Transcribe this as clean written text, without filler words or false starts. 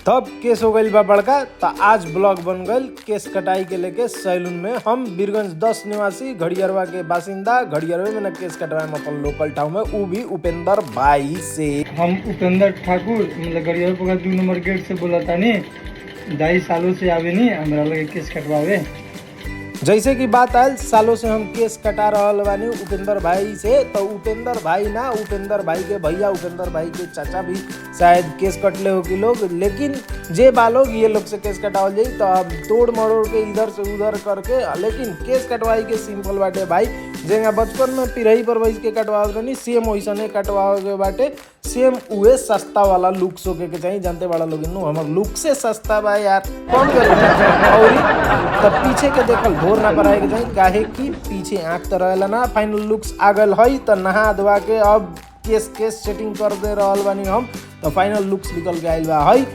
तब केस हो गई बा बड़का। तो आज ब्लॉग बन गई केस कटाई के लेके सैलून में। हम बीरगंज 10 निवासी घड़ियरवा के बासिंदा, घड़ियरवे में न केस कटवाए अपन लोकल टाउन में, वो भी उपेंद्र भाई से। हम उपेंद्र ठाकुर मतलब गड़िया पका 2 नंबर गेट से बोला तानी 2.5 सालों से आवे नहीं हमरा लगे केस कटवावे। जैसे कि बात आयल सालों से हम केस कटा रहल बानी उपेंद्र भाई से। तो उपेंद्र भाई ना, उपेंद्र भाई के भैया, उपेंद्र भाई के चाचा भी शायद केस कटले हो कि लोग, लेकिन जे बालोग ये लोग से केस कटावल जाई। तो अब तोड़ मरोड़ के इधर से उधर करके, लेकिन केस कटवाई के सिंपल बाटे भाई। जेगा बचपन में पिरही पर बैठ के कटवावत बनी सेम वैसने कटवावे के बाटे। सेम उहे सस्ता वाला लुक्स होके के चाहिए। जानते बड़ा लोग नु हमर लुक से सस्ता बा यार, कम कर। और तब पीछे के देखल भोर ना कराए के चाहिए, काहे कि पीछे आँख तो रहेला ना। फाइनल लुक्स आगल है तो नहा धोवा के अब केस सेटिंग कर दे रहल बानी हम। तो फाइनल लुक्स निकल के आइल बा है।